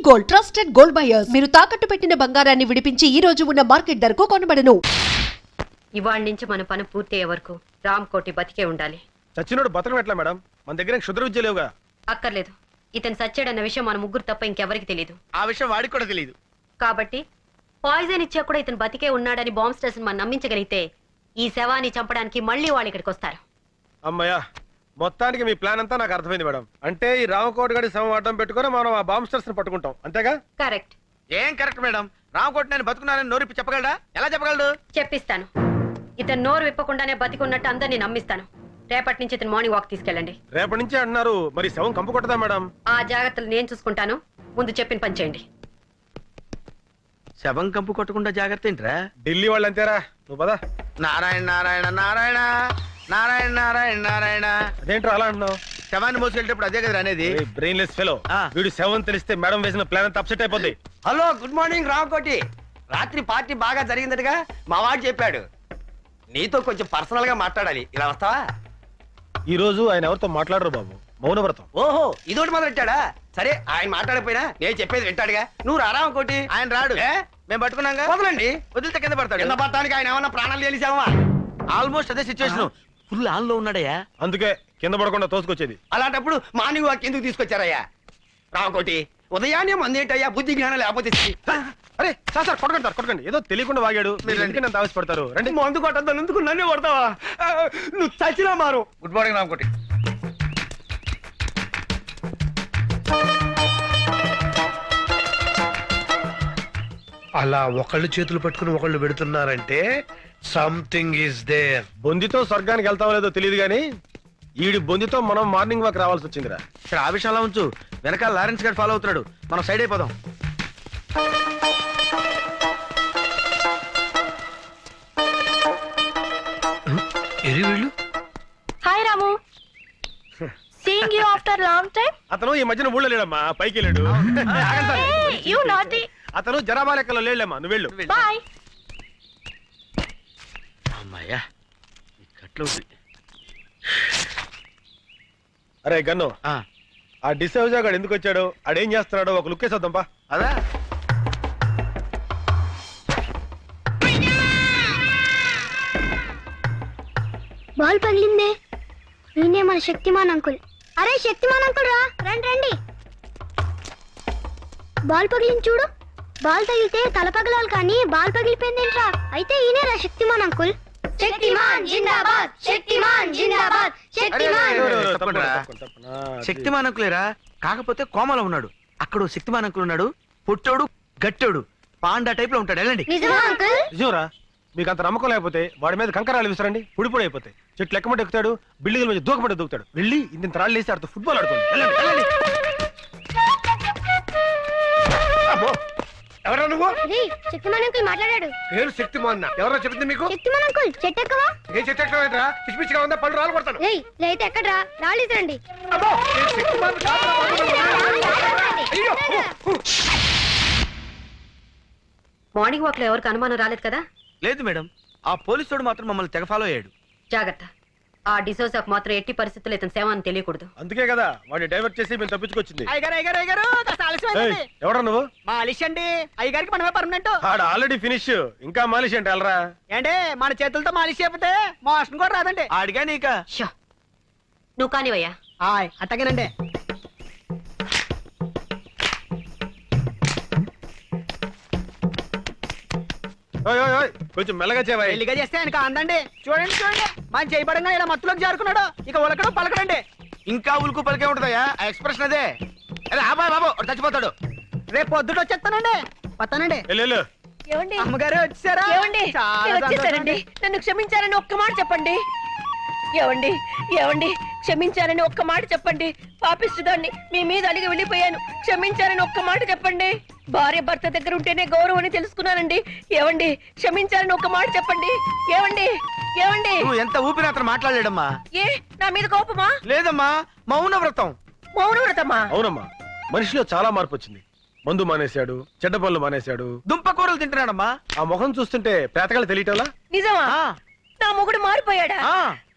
Gold trusted gold buyers మీరు తాకట్టు పెట్టిన బంగారాన్ని విడిపించి ఈ రోజు ఉన్న మార్కెట్ ధరకు కొనబడను. ఇవాళ నుంచి మన పని పూర్తయ్యే వరకు రామ్ కోటి బతికే ఉండాలి. చచ్చినోడు బతకం ఎట్లా మేడం? మన దగ్గర క్షుద్ర విద్య లేవుగా. అక్కర్లేదు. ఇతను సచ్చాడన్న విషయం మన ముగ్గురు తప్ప ఇంకెవరికి తెలియదు. ఆ విషయం వాడికి కూడా తెలియదు. కాబట్టి పాయిజన్ ఇచ్చా కూడా ఇతను బతికే ఉన్నాడని బాంబ్ స్టేషన్ మనం నమ్మించగలిగితే ఈ శవాన్ని చంపడానికి మళ్ళీ వాళ్ళు ఇక్కడికి వస్తారు. అమ్మయ్యా, మొత్తానికి మీ ప్లాన్ అంతా నాకు అర్థమైంది మేడం. అంటే ఈ రామకోటి గడి శవం అడ్డం పెట్టుకుని మనం ఆ బాంబ్ స్టర్స్ ని పట్టుకుంటాం, అంతేగా? కరెక్ట్. ఏం కరెక్ట్ మేడం? రామకోటి నేను బతుకున్నానని నోరిప్పి చెప్పగలడా? ఎలా చెప్పగలడు? చెప్పిస్తాను. ఇతను నోరు విప్పకుండానే బతికున్నట్టు అందరినీ నమ్మిస్తాను. రేపటి నుంచి ఇతను మార్నింగ్ వాక్ తీసుకెళ్ళండి. రేపటి నుంచి అంటున్నారు, మరి శవం కంపు కొట్టదా మేడం? ఆ జాగ్రత్తలు నేను చూసుకుంటాను. ముందు చెప్పిన పని చేయండి. శవం కంపు కొట్టకుండా జాగ్రత్త ఏంట్రా? ఢిల్లీ వాళ్ళు అంతేరా, నువ్వు పదా. నారాయణ నారాయణ నారాయణ నారాయణ నారాయణ నారాయణ. అదేంట్రా అలా అంటున్నావు? శవాన్ని మోసుకెళ్ళేటప్పుడు అదే కదా అనేది. Brainless fellow. వీడు శవం తెలిస్తే మేడం వేసిన ప్లాన్ అంతా అప్సెట్ అయిపోద్ది. Hello, good morning Ramakoti. రాత్రి పార్టీ బాగా జరిగిందటగా మా వాడు చెప్పాడు. నీతో కొంచెం పర్సనల్ గా మాట్లాడాలి, ఇలా వస్తావా? ఈ రోజు ఆయన ఎవరితో మాట్లాడరు బాబు, మౌనవ్రతం. ఓహో, ఇదోటి మొదలెట్టాడా? సరే, ఆయన మాట్లాడకపోయినా నేను చెప్పేది వింటాడుగా. నువ్వు రా రామకోటి. ఆయన రాడు. మేము పట్టుకున్నాగా, వదలండి. వదిలితే కింద పడతాడు. కింద పడటానికి ఆయన ఏమన్నా ప్రాణాలు తెలిసావా? ఆల్మోస్ట్ అదే సిచ్యువేషన్. ఫుల్ ఆన్ లో ఉన్నాడయ్యా. అందుకే కింద పడకుండా తోసుకొచ్చేది. అలాంటప్పుడు మార్నింగ్ వాక్ ఎందుకు తీసుకొచ్చారయ్యా? రామకోటి, ఉదయాన్నే మందేటయ్యా, బుద్ధి జ్ఞానం లేకపోతే. అరే సార్ కొట్టకండి, ఏదో తెలియకుండా వాగాడు. మీరు ఎందుకు నన్ను ఆవేశపడతారు? రండి. మందు కొట్టద్దాను, ఎందుకు నన్నే కొడతావా? నువ్వు చచ్చినా మారు. Good morning Ramakoti. అలా ఒకళ్ళు చేతులు పట్టుకుని ఒకళ్ళు పెడుతున్నారంటే సంథింగ్ ఈస్ దేర్. బొందితో స్వర్గానికి వెళ్తావో లేదో తెలియదు గానీ ఈడి బొందితో మనం మార్నింగ్ వాక్ రావాల్సి వచ్చిందిరా. ఇక్కడ ఆ విషయంలో ఉంచు, వెనకాల లారెన్స్ గారు ఫాలో అవుతున్నాడు. మనం సైడ్ అయిపోదాం. ఎరి వీళ్ళు. Hi Ramu, seeing you after long time. అతను ఈ మధ్యన ఊళ్ళో లేడమ్మా, పైకి వెళ్ళాడు. యు నాటి. అతను జనాభా లెక్కలో లేడమ్మా, నువ్వు వెళ్ళు. బాయ్. అమ్మాయ్యా, కట్లో అరే గన్ను, ఆ డిసౌజా గాడు ఎందుకు వచ్చాడు, ఆడేం చేస్తున్నాడో ఒక లుక్ వేసేద్దాంపా. అదా బాల్ పగిలిందే. నేనే మన శక్తిమాన్ అంకుల్. అరే శక్తిమాన్ అంకుల్ రా, రండి రండి. బాల్ పగిలింది చూడు. బాల్ తగిలితే తల పగలాలి కానీ బాల్ పగిలిపోయిందేంట్రా? అయితే ఈయనేరా శక్తిమాన్ అంకుల్. శక్తిమాన్ జిందాబాద్, శక్తిమాన్ జిందాబాద్, శక్తిమాన్. శక్తిమాన్ అంకులేరా, కాకపోతే కోమలో ఉన్నాడు. అక్కడ శక్తిమాన్ అంకుల్ ఉన్నాడు, పుట్టోడు గట్టోడు పాండా టైప్ లో ఉంటాడు. వెళ్ళండి. నిజమా అంకుల్? నిజంరా, మీకు అంత నమ్మకం లేకపోతే వాడి మీద కంకరాలు విసరండి, పొడి అయిపోతాయి. చెట్లు ఎక్కమంటే ఎక్కుతాడు, బిల్డింగ్ల మీద దూకమంటే దూకుతాడు. వెళ్ళి ఇంత రాళ్ళు వేసి ఆడుతూ ఫుట్బాల్ ఆడుకోండి. వెళ్ళండి. ఎవరా నువ్వు? శక్తిమాన్ అంకుల్ మాట్లాడాడు. పేరు శక్తిమాన్. ఎవరో చెప్పింది మీకు? శక్తిమాన్ అంకుల్ చెట్టు ఎక్కవా? ఏ చెట్టు ఎక్కడరా? పిచ్చి పిచ్చిగా ఉందా? పళ్ళు రాలు కొడతాను. ఏయ్ లేతే ఎక్కడ్రా? రాళ్ళు ఇసరండి. అబ్బో, నేను శక్తిమాన్ కాదురా బాబు. అయ్యో. మార్నింగ్ వాక్ లో ఎవరికి అనుమానం రాలేదు కదా? లేదు మేడం, ఆ పోలీసుడు మాత్రం మమ్మల్ని తెగ ఫాలో అయ్యాడు. జాగ్రత్త. ఆ డిసోసాకు మాత్రం ఎట్టి పరిస్థితుల్లో ఇతను శవాన్ని తెలియకూడదు. అందుకే కదా వాడిని డైవర్ట్ చేసి మేము తప్పించుకొచ్చింది. అయ్యగారు, ఎవడా నువ్వు? మాలిష్ అండి. అయ్యగారికి మనమే పర్మనెంట్. ఆడ ఆల్రెడీ ఫినిష్, ఇంకా మాలిష్ అంటే వెళ్ళరా. ఏంటే మన చేతులతో మాలిష్ చేయకపోతే మోషన్ కూడా రాదండి. ఆడిగా నీకా? షో, నువ్వు కానివయ్యా. అట్టగేనండి. కొంచెం మెల్లగా చేవా. పెళ్లిగా చేస్తే ఆయనకు అందండి. చూడండి మన చేయబడంగా ఇలా మత్తులోకి జారుకున్నాడు. ఇక ఉలకడం పలకడండి. ఇంకా ఉలుకు పలికే ఉంటుందయ్యా, ఆ ఎక్స్ప్రెషన్ అదే. అరే అబ్బాయి బాబు చచ్చిపోతాడు. రేపు పొద్దుట వచ్చేస్తానండి. వస్తానండి. అమ్మగారు వచ్చారా? వచ్చేసారండి. నన్ను క్షమించారని ఒక్క మాట చెప్పండి. ఏవండి క్షమించారని ఒక్క మాట చెప్పండి. పాపిష్టిదాన్ని మీ మీద అలిగి వెళ్ళిపోయాను. క్షమించారని ఒక్క మాట చెప్పండి. భార్య భర్త దగ్గర ఉంటేనే గౌరవం అని తెలుసుకున్నానండి. ఏవండి క్షమించారని ఒక్క మాట చెప్పండి. ఏవండి నువ్వు ఎంత ఊపిరి అతను మాట్లాడలేడమ్మా. ఏ నా మీద కోపమా? లేదమ్మా, మౌనవ్రతం. మౌనవ్రతమా? అవునమ్మా, మనిషిలో చాలా మార్పు వచ్చింది. మందు మానేశాడు, చెడ్డ పనులు మానేశాడు, దుంపకూరలు తింటున్నాడమ్మా. ఆ ముఖం చూస్తుంటే పేతకాలు తెలియటంలా. నిజమా? నా మొగుడు మారిపోయాడా?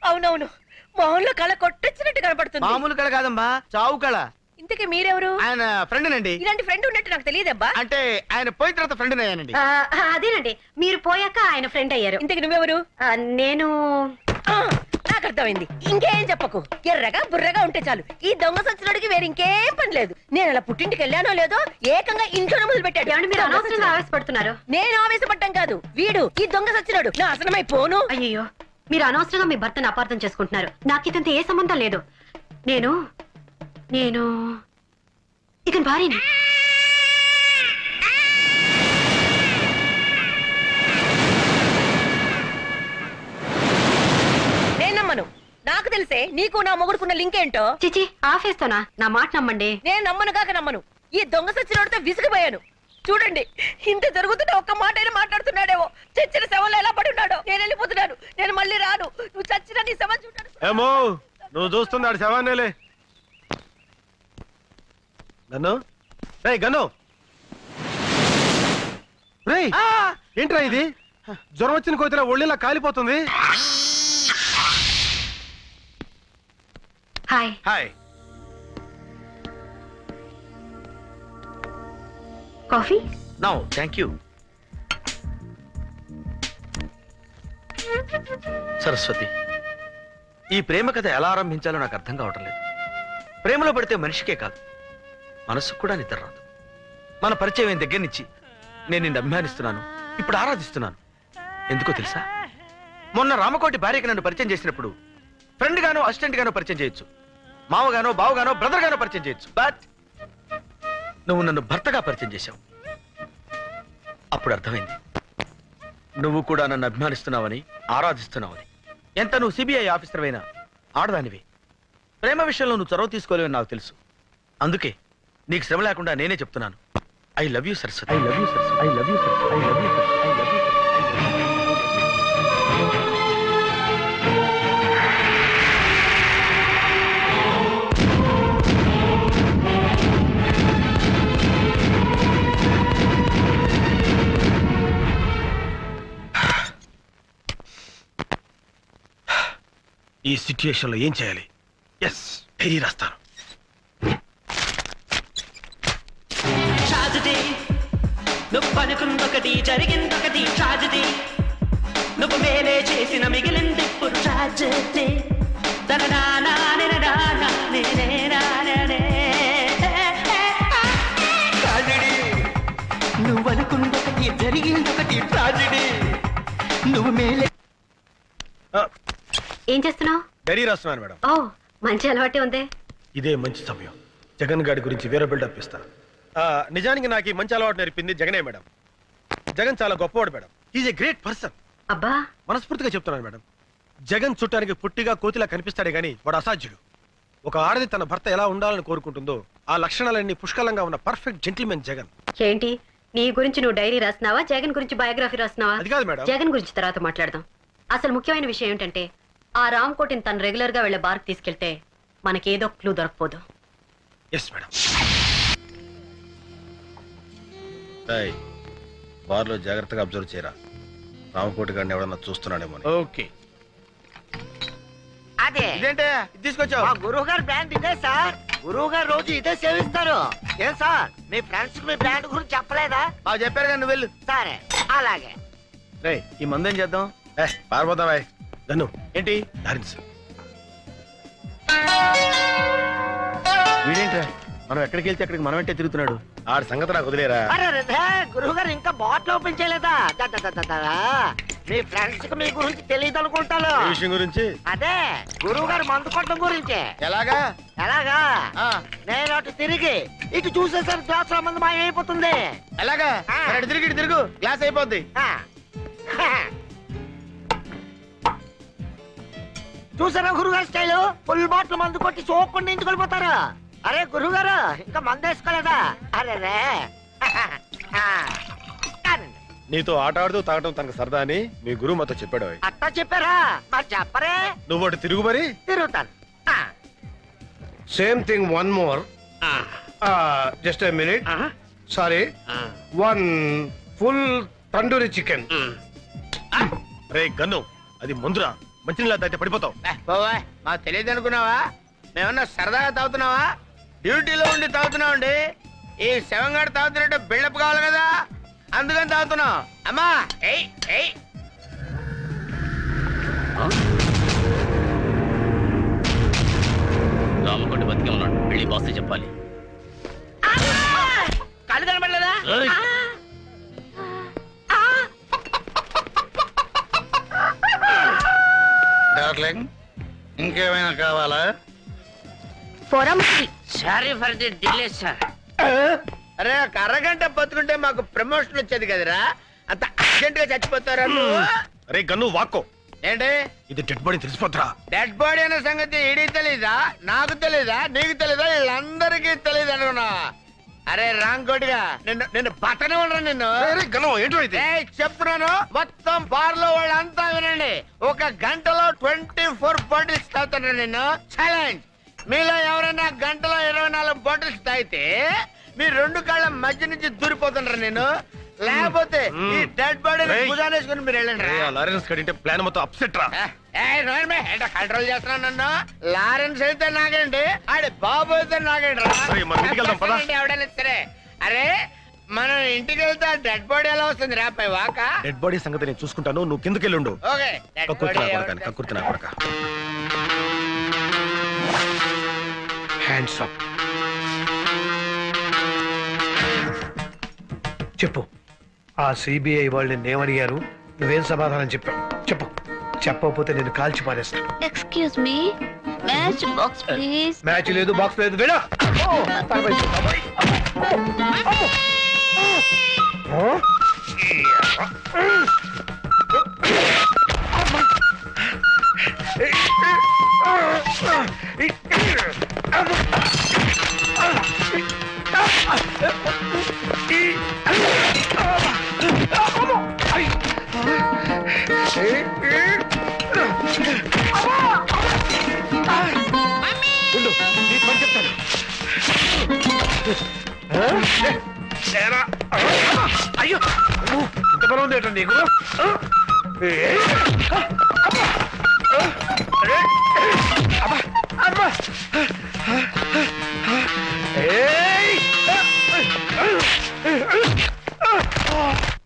అవునవును, మొహంలో కళ కొట్టొచ్చినట్టు కనపడుతుంది. మామూలు కళ కాదమ్మా, చావు కళ. ఇంతకీ మీరెవరు? ఆయన ఫ్రెండ్ నండి. ఇలాంటి ఫ్రెండ్ ఉన్నట్టు నాకు తెలియదబ్బా. అంటే ఆయన పోయిన తర్వాత ఫ్రెండ్ అయ్యానండి. అదేనండి, మీరు పోయాక ఆయన ఫ్రెండ్ అయ్యారు. ఇంతకి నువ్వెవరు? నేను ఆ, నాకు అర్థమైంది. ఇంకేం చెప్పకు. ఎర్రగా బుర్రగా ఉంటే చాలు. ఈ దొంగ సచ్చినోడికి వేరే ఇంకేం పని లేదు. నేను అలా పుట్టింటికి వెళ్ళానో లేదో ఏకంగా ఇంట్లోనే మొదలు పెట్టాడు. ఏమండి, మీరు అనవసరంగా ఆవేశపడుతున్నారు. నేను ఆవేశపడ్డం కాదు, వీడు ఈ దొంగ సచ్చినోడు నాశనమై పోను. అయ్యో, మీరు అనవసరంగా మీ భర్తను అపార్థం చేసుకుంటున్నారు. నాకు ఇతంతో ఏ సంబంధం లేదు. నేను నేను ఇతని భార్యని. నేను నమ్మను. నాకు తెలిసే నీకు నా మొగుడుకున్న లింక్ ఏంటో. చిచి, ఆఫేస్తోనా? నా మాట నమ్మండి. నేను నమ్మను కాక నమ్మను. ఈ దొంగ సచ్చినోడితో విసిగిపోయాను. చూడండి, ఇంత జరుగుతున్న ఒక్క మాట అయినా మాట్లాడుతున్నాడేమో. చచ్చిన శవంలో ఎలా పడి ఉన్నాడో. నేను వెళ్ళిపోతున్నాను. నేను మళ్ళీ రాను. నువ్వు చచ్చిన నీ శవం చూడాను. ఏమో నువ్వు చూస్తున్నాడు శవాన్నేలే. గన్ను రే గన్ను రే, ఏంట్రా ఇది? జ్వరం వచ్చిన కోతిలా ఒళ్ళిలా కాలిపోతుంది. Hi. Hi. Coffee? No thank you. Saraswati, ఈ ప్రేమ కథ ఎలా ఆరంభించాలో నాకు అర్థం కావటం లేదు. ప్రేమలో పడితే మనిషికే కాదు, మనసుకు కూడా నిద్ర రాదు. మన పరిచయం దగ్గర నుంచి నేను నిన్ను అభిమానిస్తున్నాను, ఇప్పుడు ఆరాధిస్తున్నాను. ఎందుకో తెలుసా? మొన్న రామకోటి భార్యకి నన్ను పరిచయం చేసినప్పుడు ఫ్రెండ్ గానో అసిస్టెంట్ గానో పరిచయం చేయొచ్చు, మావగానో బావగానో బ్రదర్ గానో పరిచయం చేయొచ్చు. బట్ నువ్వు నన్ను భర్తగా పరిచయం చేశావు. అప్పుడు అర్థమైంది, నువ్వు కూడా నన్ను అభిమానిస్తున్నావని, ఆరాధిస్తున్నావని. ఎంత నువ్వు సిబిఐ ఆఫీసర్ అయినా ఆడదానివి. ప్రేమ విషయంలో నువ్వు చొరవ తీసుకోలేవని నాకు తెలుసు. అందుకే నీకు శ్రమ లేకుండా నేనే చెప్తున్నాను. I love you Saraswati. I love you Saraswati. I love you Saraswati. I love you Saraswati. I love you Saraswati. ఈ సిచ్యుయేషన్ లో ఏం చేయాలి? ఎస్, డైరీ రాస్తాను. ట్రాజడీ, నువ్వు అనుకుందొకటి జరిగిందొకటి. ట్రాజడీ, నువ్వు మేలే చేసిన మిగిలింది ఇప్పుడు ట్రాజడీ. ట్రాజడీ, నువ్వు అనుకుందొకటి జరిగిందొకటి. ట్రాజడీ, నువ్వు మేలే. ఏం చేస్తున్నావు? డైరీ రాస్తున్నాను మేడం. ఓ, మంచి అలవాటే ఉందే. ఇదే మంచి సమయం. జగన్ గారి గురించి వేరే బిల్డప్ ఇస్తాను. నిజానికి నాకు ఈ మంచి అలవాటు నేర్పింది జగనే మేడం. జగన్ చాలా గొప్పవాడు madam. Is a great person. అబ్బా, మనస్ఫూర్తిగా చెప్తున్నాను మేడం. జగన్ చుట్టానికి పుట్టిగా కోతిలా కనిపిస్తాడే గానీ వాడు అసాధ్యుడు. ఒక ఆడది తన భర్త ఎలా ఉండాలని కోరుకుంటుందో ఆ లక్షణాలన్నీ పుష్కలంగా ఉన్న పర్ఫెక్ట్ జెంటిల్మెన్ జగన్. ఏంటి నీ గురించి నువ్వు డైరీ రాస్తున్నావా, జగన్ గురించి బయోగ్రఫీ రాస్తున్నావా? అది కాదు మేడం. జగన్ గురించి తర్వాత మాట్లాడదాం. అసలు ముఖ్యమైన విషయం ఏంటంటే, ఆ రామ్ కోటిని తను రెగ్యులర్ గా వెళ్లే బార్కి తీసుకెళ్తే మనకేదో క్లూ దొరకపోదు. Yes madam. బార్లో జాగ్రత్తగా అబ్జర్వ్ చేయరా. రామకోటి గారిని ఎవడన్నా చూస్తున్నాడేమో. ఓకే. అదే ఇదేంటే ఇది తీసుకొచ్చావు? మా గురువు గారు బ్రాండ్ ఇదే సార్. గురువు గారు రోజు ఇదే సేవిస్తారు. ఏం సార్, మీ ఫ్రెండ్స్ కి మీ బ్రాండ్ గురించి చెప్పలేదా? బాగా చెప్పారు కానీ నువ్వు వెళ్ళు. సరే, అలాగే. రే, ఈ మందేం చేద్దాం? పారిపోతావా గన్ను? ఏంటి డారిన్స్. వీడేంట్రా మనం ఎక్కడికి వెళ్తే అక్కడికి మనం వెంటే తిరుగుతున్నాడు? ఆడి సంగతి నాకు వదిలేరా. గురువు గారు ఇంకా బాటిల్ ఓపెన్ చేయలేదా? మీ ఫ్రెండ్స్ కి మీ గురించి తెలియదు అనుకుంటాను. ఈ విషయం గురించి అదే గురువు గారు మందు కొట్టడం గురించి. ఎలాగా? ఎలాగా? నేను అటు తిరిగి ఇటు చూసేసరికి గ్లాస్ లో మంది మాయమైపోతుంది. ఎలాగా? అటు తిరిగి ఇటు తిరుగు, గ్లాస్ అయిపోద్ది. చూసారా గురుగారు స్టైల్? ఫుల్ బాటిల్ మందు కొట్టి సోకుండా ఇంచుకెళ్ళిపోతారు. అరే గురుగారు ఇంకా మందు వేసుకోలేదా? అరే రే. నీతో ఆట ఆడుతూ తాగటం తనకు సరదా అని మీ గురువు మాతో చెప్పాడు. అట్టా చెప్పారా? మరి చెప్పరే. నువ్వు అటు తిరుగు మరి. తిరుగుతాను. Same thing, one more. Just a minute. Sorry, one full tandoori chicken. Ray gun, అది మందురా. మంచినీళ్ళ తాగితే పడిపోతావు. మాకు తెలియదు అనుకున్నావా? మేమన్నా సరదాగా తాగుతున్నావా? డ్యూటీలో ఉండి తాగుతున్నావు అండి. ఈ శవంగాడు తాగుతున్నట్టు బిల్డప్ కావాలి కదా, అందుకని తాగుతున్నావు. అమ్మా ఏయ్ ఏయ్. రామకొండ బతికే ఉన్నాడు, వెళ్ళి బాస్ చెప్పాలి. కళ్ళు కనబడలేదా? డార్లింగ్, ఇంకేమైనా కావాలా? Sorry for the delay sir. అరే ఒక అరగంట బతుకుంటే మాకు ప్రమోషన్ వచ్చేది కదరా, అంత అర్జెంట్ గా చచ్చిపోతారా నువ్వు? అరే గన్ను వాక్కో, ఏంటి ఇది డెడ్ బాడీ తెలిసిపోతురా. డెడ్ బాడీ అనే సంగతి ఈడికి తెలీదా, నాకు తెలీదా, నీకు తెలీదా, వీళ్ళందరికీ తెలీదు అనుకున్నా. అరే రాంకోటిగా నిన్ను నిన్ను బతనే ఉండరు నిన్ను. గన్ను ఏంటో ఇది? ఏయ్, చెప్తున్నాను మొత్తం బార్ లో వాళ్ళంతా వినండి. ఒక గంటలో 24 బాటిల్స్ తాగుతాను నిన్ను. ఛాలెంజ్, మీలో ఎవరైనా గంటలో 24 బాటిల్స్ తాగితే మీ 2 కాళ్ళ మధ్య నుంచి దూరిపోతుండ్రా నేను. లేకపోతే ఈ డెడ్ బాడీ భుజానేసుకుని మీరు వెళ్ళండి రా. లారెన్స్ కడింటే ప్లాన్ మొత్తం అప్సెట్ రా. కంట్రోల్ చేస్తున్నాను నన్ను. లారెన్స్ అయితే నాగండి, ఆడి బాబు అయితే నాగండి రా. సరే, మనం ఇంటికి వెళ్దాం, పద. ఎవడైనా సరే. అరే మనం ఇంటికి వెళ్తే డెడ్ బాడీ ఎలా వస్తుంది రా పై వాక? డెడ్ బాడీ సంగతి నేను చూసుకుంటాను, నువ్వు కిందకెళ్ళుండు. ఓకే, డెడ్ కక్కుర్తి నా బాడీ కొడక, కక్కుర్తి నా కొడక. Hands up. చెప్పు, ఆ సిబిఐ వాళ్ళు నిన్నేమడిగారు? నువ్వేం సమాధానం చెప్పావు? చెప్పు. చెప్పకపోతే నేను కాల్చి పారేస్తాను. Excuse me, match box please. Match లేదు, బాక్స్ లేదు, వెళ్ళా. అయ్యో, ఇంత బలం ఉంది ఏంటో నీకు?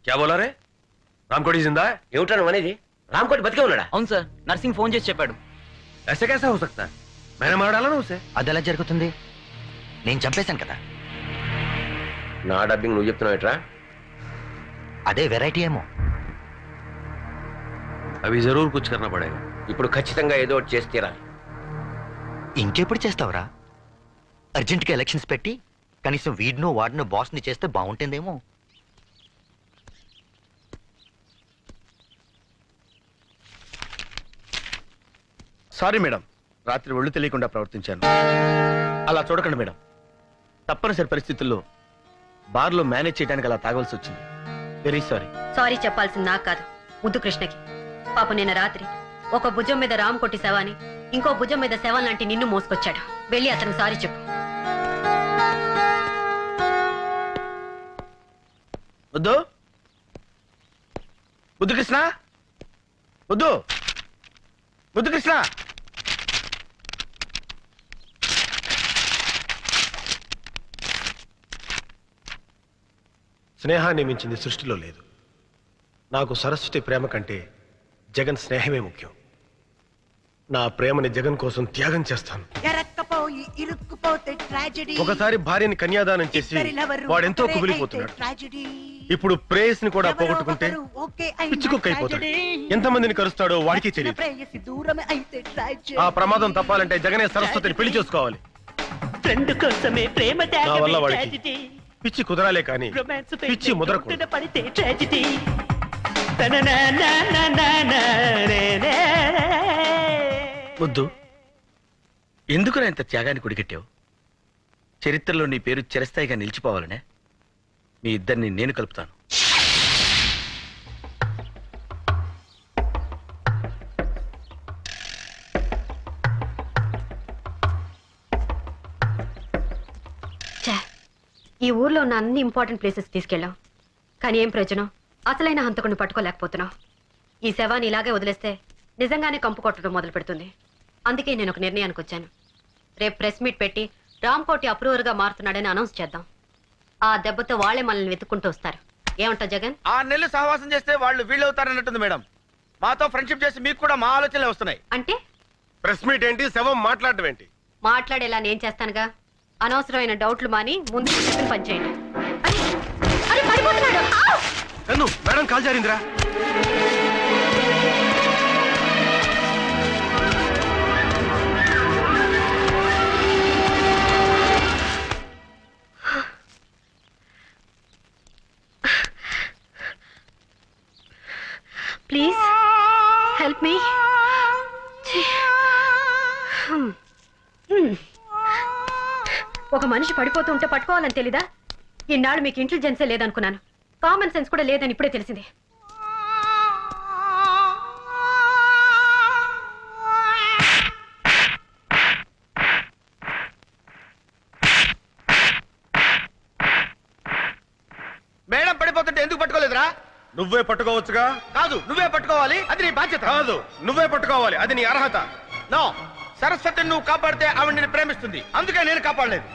క్యా బోలా రే? రామ్కోటి జిందా? ఏమిటా నువ్వు అనేది? రామ్కోటి బతికే ఉన్నాడా? అవును సార్, నర్సింగ్ ఫోన్ చేసి చెప్పాడు. ऐसे कैसा हो सकता है? मैंने मार डाला ना उसे. అది ఎలా జరుగుతుంది? నేను చంపేశాను కదా. నా డబ్బింగ్ నువ్వు చెప్తున్నావు ఎట్రా? అదే వెరైటీ ఏమో. अभी जरूर कुछ करना पड़ेगा. ఇప్పుడు ఖచ్చితంగా ఏదో ఒకటి చేసి తీరాలి. ఇంకెప్పుడు చేస్తావురా? అర్జెంట్గా ఎలక్షన్స్ పెట్టి కనీసం వీడినో వాడినో బాస్ని చేస్తే బాగుంటుందేమో. సారీ మేడం, రాత్రి ఒళ్ళు తెలియకుండా ప్రవర్తించాను. అలా చూడకండి మేడం, తప్పనిసరి పరిస్థితుల్లో బార్లో మేనేజ్ చేయడానికి అలా తాగవలసి వచ్చింది. Very sorry. సారీ చెప్పాల్సింది నాకు కాదు, ముద్దు కృష్ణకి. పాప నిన్న రాత్రి ఒక భుజం మీద రామ్ కొట్టి శవాన్ని, ఇంకో భుజం మీద శవం లాంటి నిన్ను మోసుకొచ్చాడు. వెళ్ళి అతనికి సారీ చెప్పు. వద్దు బుద్ధు కృష్ణ, వద్దు బుద్ధు కృష్ణ. స్నేహాన్ని మించింది సృష్టిలో లేదు. నాకు సరస్వతి ప్రేమ కంటే జగన్ స్నేహమే ముఖ్యం. నా ప్రేమని జగన్ కోసం త్యాగం చేస్తాను. ఒకసారి భార్యని కన్యాదానం చేసి వాడెంతో కుమిలిపోతున్నాడు. ఇప్పుడు ప్రేయస్ ని కూడా పోగొట్టుకుంటే పిచ్చుకొక్కైపోతాడు. ఎంతమందిని కరుస్తాడో వాడికి తెలియదు. ఆ ప్రమాదం తప్పాలంటే జగనే సరస్వతిని పెళ్లి చేసుకోవాలి. ఫ్రెండ్ కోసమే ప్రేమ నా వల్ల వాడికి పిచ్చి కుదరాలే కానీ పిచ్చి ముదరకూడదు. పడితే ట్రాజెడీ. వద్దు, ఎందుకు నా ఇంత త్యాగాన్ని కుడిగట్టావు? చరిత్రలో నీ పేరు చిరస్థాయిగా నిలిచిపోవాలనే మీ ఇద్దరిని నేను కలుపుతాను. ఈ ఊర్లో ఉన్న అన్ని ఇంపార్టెంట్ ప్లేసెస్ తీసుకెళ్ళాం, కానీ ఏం ప్రయోజనం? అసలైన హంతకుడిని పట్టుకోలేకపోతున్నాం. ఈ శవాన్ని ఇలాగే వదిలేస్తే నిజంగానే కంపు కొట్టడం మొదలు పెడుతుంది. అందుకే నేను ఒక నిర్ణయానికి వచ్చాను. రేపు ప్రెస్ మీట్ పెట్టి రామ్కోటి అప్రూవర్ గా మారుతున్నాడని అనౌన్స్ చేద్దాం. ఆ దెబ్బతో వాళ్లే మనల్ని వెతుక్కుంటూ వస్తారు. ఏమంటావు జగన్? 6 నెలలు సహవాసం చేస్తే వాళ్ళు వీళ్ళు అవుతారన్నట్టుంది మేడం. మాతో ఫ్రెండ్షిప్ చేసి మీకు కూడా మా ఆలోచనలే వస్తున్నాయి. అంటే ప్రెస్ మీట్ ఏంటి, శవం మాట్లాడటం ఏంటి? మాట్లాడేలా నేను చేస్తానుగా. అనవసరమైన డౌట్లు మాని ముందు చెప్పిన పని చేయండి. అరే, పడిపోతున్నాడు. ఆవ్! కన్ను మేడం కాల్ జారిందిరా. Please help me. ఒక మనిషి పడిపోతూ ఉంటే పట్టుకోవాలని తెలీదా? ఈనాడు మీకు ఇంటెలిజెన్సే లేదనుకున్నాను. కామన్ సెన్స్ కూడా లేదని ఇప్పుడే తెలిసింది. మేడం పడిపోతుంటే ఎందుకు పట్టుకోలేదురా? నువ్వే పట్టుకోవచ్చుగా. కాదు, నువ్వే పట్టుకోవాలి. అది నీ బాధ్యత. కాదు, నువ్వే పట్టుకోవాలి. అది నీ అర్హత. నో, సరస్వతిని నువ్వు కాపాడితే ఆవిడ నిన్ను ప్రేమిస్తుంది. అందుకే నేను కాపాడలేదు.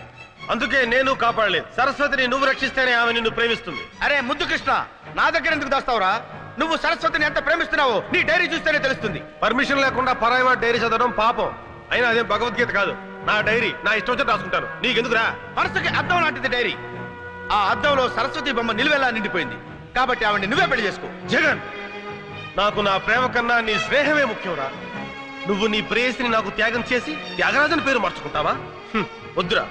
అందుకే నేను కాపాడలేదు. సరస్వతిని నువ్వు రక్షిస్తేనే ఆమె నిన్ను ప్రేమిస్తుంది. అరే ముద్దు కృష్ణ, నా దగ్గర ఎందుకు దాస్తావురా? నువ్వు సరస్వతిని ఎంత ప్రేమిస్తున్నావో నీ డైరీ చూస్తేనే తెలుస్తుంది. పర్మిషన్ లేకుండా పరాయి డైరీ చదవడం పాపం. అయినా అదేం భగవద్గీత కాదు. నా డైరీ నా ఇష్టం వచ్చి రాసుకుంటాను. నీకెందుకురా? మనసుకి అద్దం లాంటిది డైరీ. ఆ అద్దంలో సరస్వతి బొమ్మ నిలువెలా నిండిపోయింది. కాబట్టి ఆవిడ నువ్వే పెళ్లి చేసుకో. జగన్, నాకు నా ప్రేమ కన్నా నీ స్నేహమే ముఖ్యంరా. నువ్వు నీ ప్రేయసిని నాకు త్యాగం చేసి త్యాగరాజన్ పేరు మార్చుకుంటావా? వద్దురా.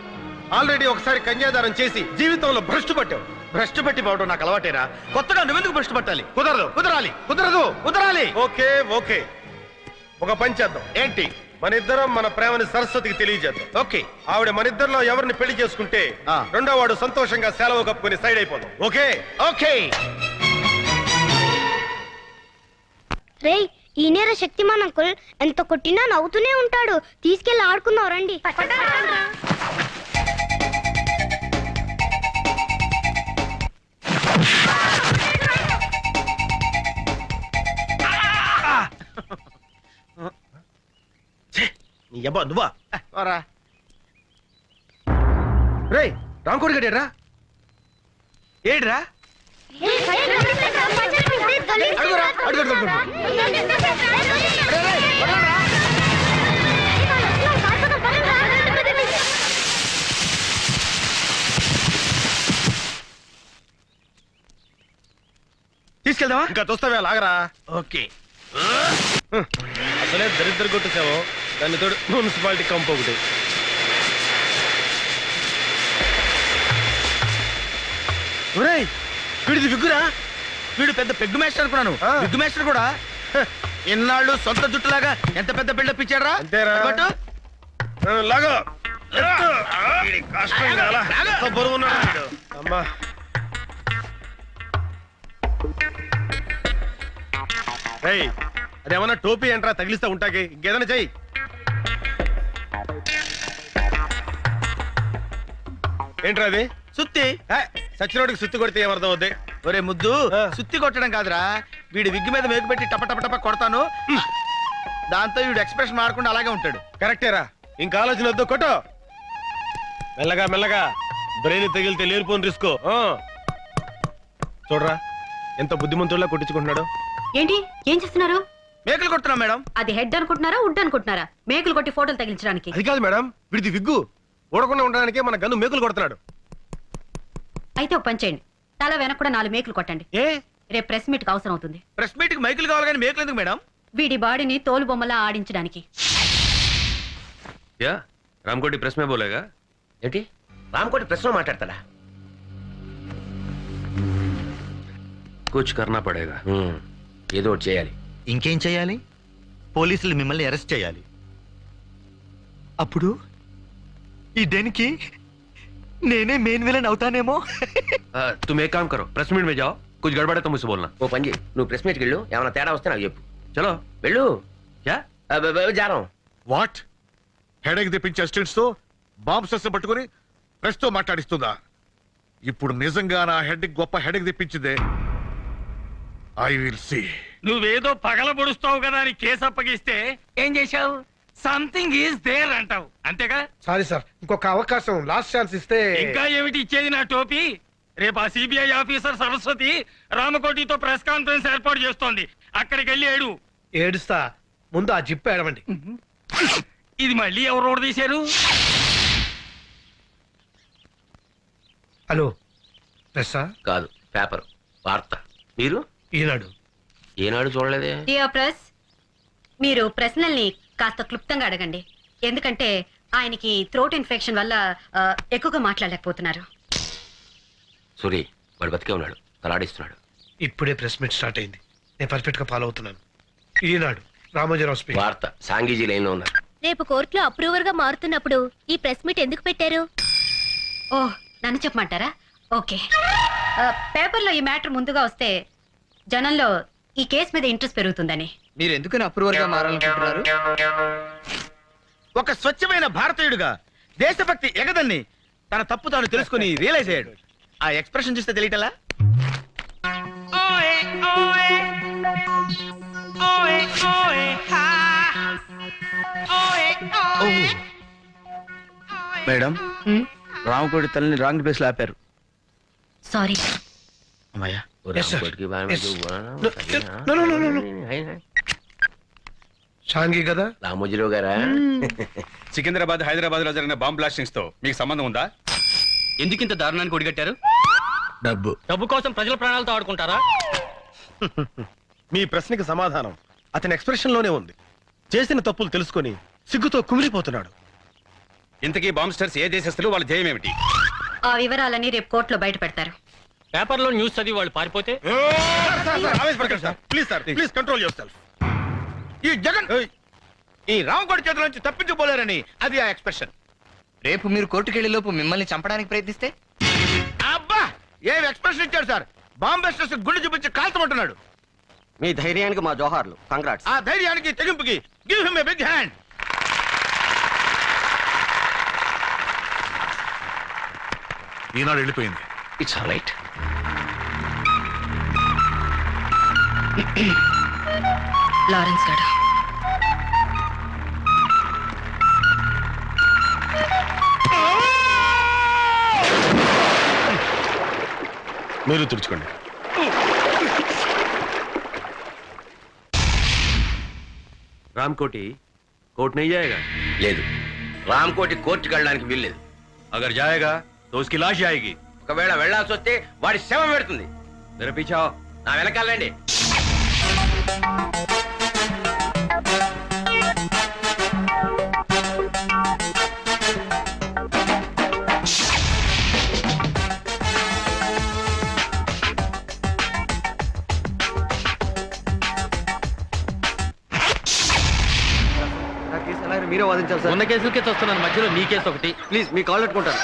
ఆల్రెడీ ఒకసారి కన్యాదానం చేసి జీవితంలో భ్రష్టు పట్టావు. భ్రష్టు పెట్టి పోవడం నాకు అలవాటేరా. కొత్తగా నువ్వెందుకు భ్రష్టు పట్టాలి? కుదరదు. కుదరాలి. కుదరదు. కుదరాలి. ఓకే ఓకే, ఒక పని చేద్దాం. ఏంటి? మన ఇద్దరం మన ప్రేమని సరస్వతికి తెలియజేద్దాం. ఓకే. ఆవిడ మన ఇద్దరిలో ఎవరిని పెళ్లి చేసుకుంటే ఆ. రెండో వాడు సంతోషంగా సెలవు కప్పుకొని సైడ్ అయిపోదాం. Okay okay. రేయ్, ఈనేర శక్తిమాన్ అంకుల్. ఎంత కొట్టినా నవ్వుతూనే ఉంటాడు. తీసుకెళ్లి ఆడుకుందాం రండి. నీ అబ్బా నువ్వా? ఓరా. రేయ్, రాంకోడి గడేరా? ఏడ్రా? అడుగురా, అడుగు అడుగు, అడుగు. తీసుకెళ్దామా? ఇంకా చూస్తావే, లాగరా. ఓకే. అసలే దరిద్ర కొట్టేసావు, దాన్ని తోడు మున్సిపాలిటీ కంపు ఒకటి. ఒరేయ్, వీడిది విగ్గురా. వీడు పెద్ద పెగ్గు మేస్టర్ అనుకున్నాను. ఆ. విగ్గు మేస్టర్ కూడా. ఇన్నాళ్ళు సొంత జుట్టులాగా ఎంత పెద్ద బిల్డప్ ఇచ్చారా? అంతేరా. బట్ లాగా కష్టం కాలా? ఎంత బరువు ఉన్నాడు వీడు. అమ్మా, రేయ్, అదేమన్నా టోపీ ఏంట్రా తగిలిస్తా ఉంటాకి? ఇంకేదైనా చెయ్యి. ఏంట్రా అది? సుత్తి. సచ్చినోడికి సుత్తి కొడితే ఏమర్థం అవుద్ది? ఒరే ముద్దు, ఆ. సుత్తి కొట్టడం కాదురా. వీడి విగ్గు మీద మేకు పెట్టి టప టప టప కొడతాను. దాంతో వీడు ఎక్స్ప్రెషన్ మారకుండా అలాగే ఉంటాడు. కరెక్టేరా. ఇంకా ఆలోచన వద్దు, కొట్టు. మెల్లగా మెల్లగా. బ్రెయిన్ తగిలితే లేనిపోని రిస్క్. చూడరా ఎంత బుద్ధిమంతుల్లా కొట్టించుకుంటున్నాడు. ఏంటి, ఏం చేస్తున్నారు? మేకలు కొడుతున్నాం మేడం. అది హెడ్ అనుకుంటున్నారా, వుడ్ అనుకుంటున్నారా? మేకులు కొట్టి ఫోటోలు తగిలించడానికి. అది కాదు మేడం, వీడిది విగ్గు. ఊడకుండా ఉండడానికే మన గన్ను మేకులు కొడుతున్నాడు. అయితే ఒక పని చేయండి, తల వెనక కూడా 4 మేకులు కొట్టండి. ఏ రేపు ప్రెస్ మీట్ కి అవసరం అవుతుంది. ప్రెస్ మీట్ కి మైకులు కావాలి కానీ మేకలు ఎందుకు మేడం? వీడి బాడీని తోలు బొమ్మలా ఆడించడానికి. యా, రామ్కోటి ప్రెస్ మే బోలేగా? ఏంటి, రామ్కోటి ప్రెస్ లో మాట్లాడతాడా? కుచ్ కర్నా పడేగా. ఏదో ఒకటి చేయాలి. ఇంకేం చేయాలి? పోలీసులు మిమ్మల్ని అరెస్ట్ చేయాలి. అప్పుడు ఈ డెన్కి నేనే మెయిన్ విలన్ అవుతానేమో. तुम एक काम करो, प्रेस मीट में जाओ, कुछ गड़बड़ है तो मुझसे बोलना. ఓ పని చేయి, నువ్వు ప్రెస్ మీట్కి వెళ్ళు. ఏమైనా తేడా వస్తే నాకు చెప్పు. चलो. వెళ్ళు. क्या? జారం. వాట్? హెడేక్ తెప్పించే అసిస్టెంట్స్ తో బాంబ్ సెస్ పట్టుకుని ప్రెస్ తో మాట్లాడిస్తుందా? ఇప్పుడు నిజంగా నా హెడ్ గొప్ప హెడేక్ తెప్పించిందే. I will see. నువ్వేదో పగల పొడుస్తావు కదా అని కేసు అప్పగిస్తే ఏం చేశావు? సంథింగ్ ఈజ్ దేర్ అంటావు అంతేగా? సారీ సార్, ఇంకొక అవకాశం, లాస్ట్ ఛాన్స్ ఇస్తే. ఇంకా ఏమిటి ఇచ్చేది నా టోపీ? రేపు ఆ సిబిఐ ఆఫీసర్ సరస్వతి రామకోటితో ప్రెస్ కాన్ఫరెన్స్ ఏర్పాటు చేస్తోంది. అక్కడికి వెళ్ళి ఏడు. ఏడుస్తా, ముందు ఆ జిప్ ఏడవండి. ఇది మళ్ళీ ఎవరు రోడ్ తీశారు? హలో, ప్రెస్సా? కాదు, పేపర్, వార్త. మీరు ఈనాడు. ఏనాడు చూడలేదే? డియర్ ప్రెస్, మీరు ప్రశ్నల్ని కాస్త క్లుప్తంగా అడగండి. ఎందుకంటే ఆయనకి థ్రోట్ ఇన్ఫెక్షన్ వల్ల ఎక్కువగా మాట్లాడలేకపోతున్నారు. సూరి, వాడు బతికే ఉన్నాడు, తలాడిస్తున్నాడు. ఇప్పుడే ప్రెస్ మీట్ స్టార్ట్ అయింది, నేను పర్ఫెక్ట్ గా ఫాలో అవుతున్నాను. ఈనాడు, రామోజీరావు స్పీకింగ్. వార్త, సాంగీజీ లైన్ లో ఉన్నారు. రేపు కోర్టులో అప్రూవర్ గా మారుతున్నప్పుడు ఈ ప్రెస్ మీట్ ఎందుకు పెట్టారు? ఓ, నన్ను చెప్పమంటారా? ఓకే. పేపర్లో ఈ మ్యాటర్ ముందుగా వస్తే జనంలో ఈ కేసు మీద ఇంట్రెస్ట్ పెరుగుతుందని. మీరు ఎందుకని అప్రూవర్ గా మారాలనుకుంటున్నారు? ఒక స్వచ్ఛమైన భారతీయుడుగా దేశభక్తి ఎగదన్ని తన తప్పు తాను తెలుసుకుని రియలైజ్ అయ్యాడు. ఆ ఎక్స్ప్రెషన్ చూస్తే తెలియటలా? మేడం, రామకోటి తల్లిని రాంగ్ ప్లేస్ లో ఆపారు. సారీ. అమ్మయ్యా. Yes, sir. Yes. No, no, no, no, no. షాంగి కదా? రామోజీరావు గారా? సికింద్రాబాద్, హైదరాబాద్ లో జరిగిన బాంబ్ బ్లాస్టింగ్స్ తో మీకు సంబంధం ఉందా? ఎందుకు ఇంత దారుణానికి ఒడిగట్టారు? డబ్బు. డబ్బు కోసం ప్రజల ప్రాణాలతో ఆడుకుంటారా? మీ ప్రశ్నకి సమాధానం అతని ఎక్స్ప్రెషన్ లోనే ఉంది. చేసిన తప్పులు తెలుసుకొని సిగ్గుతో కుమిలిపోతున్నాడు. ఇంతకీ బాంబ్స్టర్స్ ఏ దేశస్తులు, వాళ్ళ జయం ఏమిటి? ఆ వివరాలని రేపు కోర్టులో బయట పెడతారు. పేపర్లో న్యూస్ చదివి వాళ్ళు పారిపోతే? Please sir, please control your self. ఈ జగన్ ఈ రామకోటి చేతుల నుంచి తప్పించుకోలేరని అది ఆ ఎక్స్ప్రెషన్. రేపు మీరు కోర్టుకెళ్లే లోపు మిమ్మల్ని చంపడానికి ప్రయత్నిస్తే? అబ్బా, ఏం ఎక్స్ప్రెషన్ ఇచ్చాడు సార్! బాంబెస్టర్స్ గుండె చూపించి కాల్చమంటున్నాడు. మీ ధైర్యానికి మా జోహార్లు. కంగ్రాట్స్. ఆ ధైర్యానికి తెగింపుకి give him a big hand. ఈనాడు వెళ్ళిపోయింది. It's all right. లారెన్స్ గారు, మీరు తుడుచుకోండి. రామకోటి కోర్టు नहीं जाएगा? లేదు, రామకోటి కోర్టుకి వెళ్ళడానికి వీల్లేదు. అగర్ జాయేగా తో ఉస్కి లాష్ జాయేగి. ఒకవేళ వెళ్ళాల్సి వస్తే వాడి శవం పెడుతుంది. मेरे पीछे आओ. నా వెనకాలండి. మీరే వాదించాలి సార్. ఉన్న కేసులకే వస్తున్నాను, మధ్యలో నీ కేసు ఒకటి. ప్లీజ్ మీ కాల్ పెట్టుకుంటాను.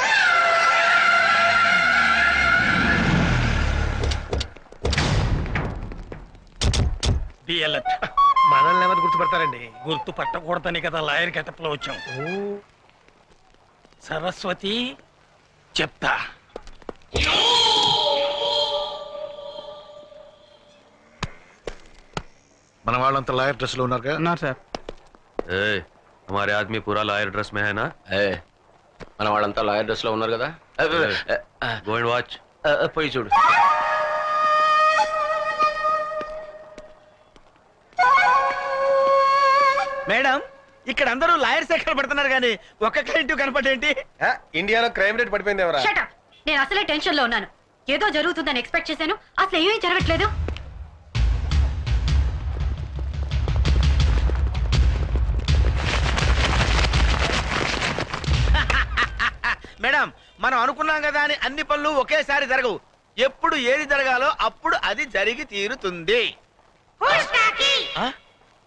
మనల్ని ఎవరు గుర్తుపడతారండి? గుర్తు పట్టకూడదని కదా లాయర్ గెటప్ లో వచ్చాం. సరస్వతి చెప్తా. మన వాళ్ళంతా లాయర్ డ్రెస్ లో ఉన్నారుగా? సార్. ए, हमारे आदमी पूरा लॉयर ड्रेस में है ना? మన వాళ్ళంతా లాయర్ డ్రెస్ లో ఉన్నారు కదా. Go and watch. పోయి చూడు. మేడం, ఇక్కడ అందరూ లాయర్స్ ఎక్కడ పడుతున్నారు కానీ ఒక్క క్లయింట్ కనపడేంటి? ఇండియాలో క్రైమ్ రేట్ పడిపోయింది ఎవరా? Shut up. నేను అసలే టెన్షన్ లో ఉన్నాను. ఏదో జరుగుతుందని ఎక్స్పెక్ట్ చేశాను, అసలు ఏమీ జరగట్లేదు. మేడం, మనం అనుకున్నాం కదా అని అన్ని పనులు ఒకేసారి జరగవు. ఎప్పుడు ఏది జరగాలో అప్పుడు అది జరిగి తీరుతుంది.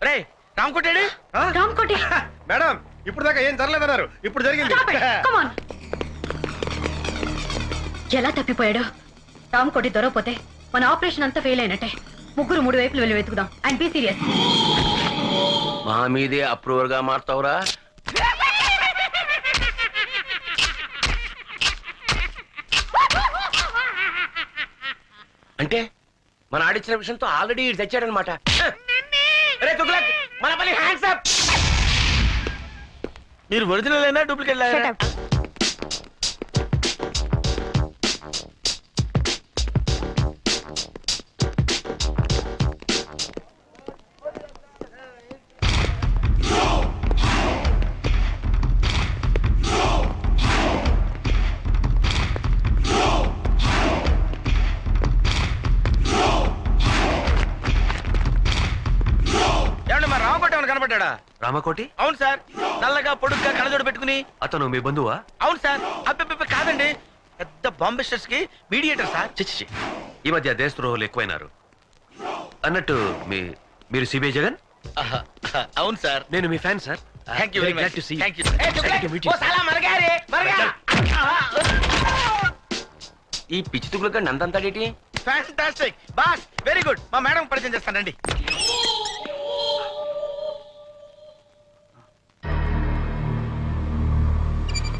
రే రామకోటేడి. రామకోటి, మేడం, ఇప్పుడు దాకా ఏం జరగలేదన్నారు, ఇప్పుడు జరిగింది. stop it. Come on. ఎలా తప్పిపోయాడు? రామకోటి దొరకపోతే మన ఆపరేషన్ అంతా ఫెయిల్ అయినట్టే. ముగ్గురు మూడు వైపులు వెళ్ళి వెతుకుదాం. And be serious. మా మీదే అప్రూవర్ గా మారుతావురా? అంటే మన ఆడిచ్చిన విషయంతో ఆల్రెడీ తెచ్చాడనమాట. మన పని హ్యాండ్స్ అప్. మీరు ఒరిజినల్ అయినా డూప్లికేట్ Shut up. ఏమండి మా రామకోట ఏమైనా కనపడ్డా? రామకోటి అవును సార్, నల్లగా పొడుగ్గా కళ్ళజోడు పెట్టుకుని. అతను మీ బంధువా? అవును సార్, అబ్బెబ్బెబ్బే కాదండి, పెద్ద బాంబిస్టర్స్ కి మీడియేటర్ సార్. చిచ్చి ఈ మధ్య దేశద్రోహులు ఎక్కువైనారు. అన్నట్టు మీరు సిబిఐ జగన్? అవును సార్. నేను మీ fan sir. Thank you very Very much. glad to see you. Thank you. Glad to meet you. ఓ సాలా మరగారే మరగా. ఈ పిచ్చి తుగులుగా నందంతాడేటి? Fantastic boss, very good. మా మేడం పరిచయం చేస్తానండి.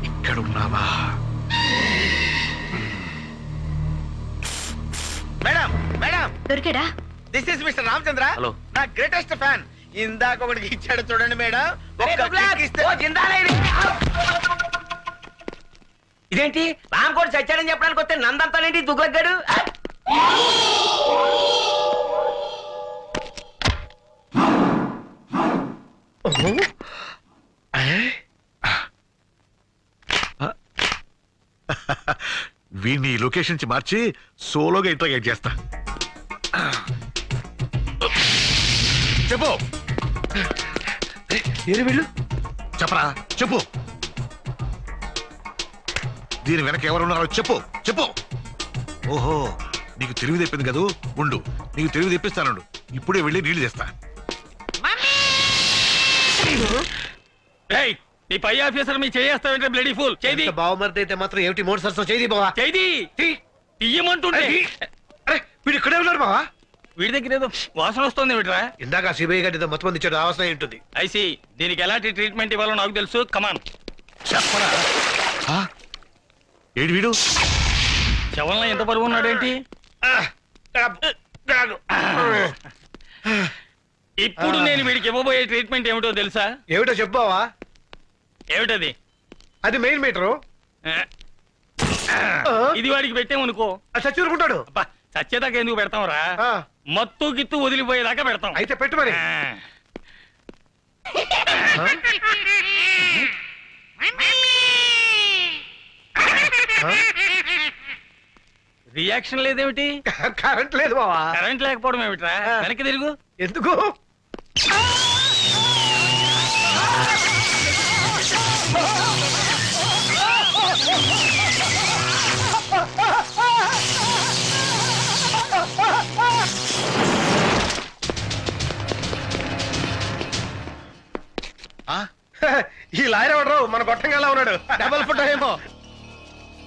ఇక్కడున్నావా? మేడం మేడం, దొరికాడా? This is mister Ramachandra. Hello. నా గ్రేటెస్ట్ ఫ్యాన్. ఇందాక ఒకటికి ఇచ్చాడు చూడండి మేడం. ఒక్క kick ఇస్తే ఇదేంటి రామకోటి చచ్చాడని చెప్పడానికి వస్తే నందంతానేంటి దుగ్గడ్డాడు? వీడిని ఈ లొకేషన్ నుంచి మార్చి సోలోగా ఇంట్రాగేట్ చేస్తా. చెప్పు వీళ్ళు చెప్పరా, చెప్పు. దీని వెనక ఎవరున్నారో చెప్పు, చెప్పు. ఓహో, నీకు తెలివి తెప్పింది కదూ. ఉండు, నీకు తెలివి తెప్పిస్తానుండు. ఇప్పుడే వెళ్ళి నీళ్లు తెస్తా. నీ పై ఆఫీసర్ మీ చేస్తావేంటే బ్లడీ ఫుల్ చేది బావమర్ది అయితే మాత్రం ఏమిటి మోటార్ సర్చ్ చేయి బావా. చేది తీయమంటుంటే. అరే వీడు ఇక్కడే ఉన్నారు బావా. వీడి దగ్గర ఏదో వాసన వస్తుంది ఏమిట్రా? ఇందాక సిబిఐ గారి మొత్తం మంది ఇచ్చాడు, అవసరం ఉంటుంది. ఐసి దీనికి ఎలాంటి ట్రీట్మెంట్ ఇవ్వాలో నాకు తెలుసు. కమాన్. చెప్పరా. ఏడు వీడు శవంలో ఎంత బరువు ఉన్నాడేంటి? ఇప్పుడు నేను వీడికి ఇవ్వబోయే ట్రీట్మెంట్ ఏమిటో తెలుసా? ఏమిటో చెప్పావా? ఏమిటది? అది మెయిన్ మీటరు. ఇది వాడికి పెట్టామనుకో చచ్చూరుకుంటాడు. అబ్బా, చచ్చేదాకా ఎందుకు పెడతాంరా? మత్తు గిత్తు వదిలిపోయేదాకా పెడతాం. అయితే పెట్టు మరి. రియాక్షన్ లేదేమిటి? కరెంట్ లేదు బావా. కరెంట్ లేకపోవడం ఏమిట్రా? వెనక్కి తిరుగు. ఎందుకు? ఈ లాయర్ ఎవడరు? మన గొట్టంగా ఉన్నాడు. డబల్ ఫుట్ ఏమో.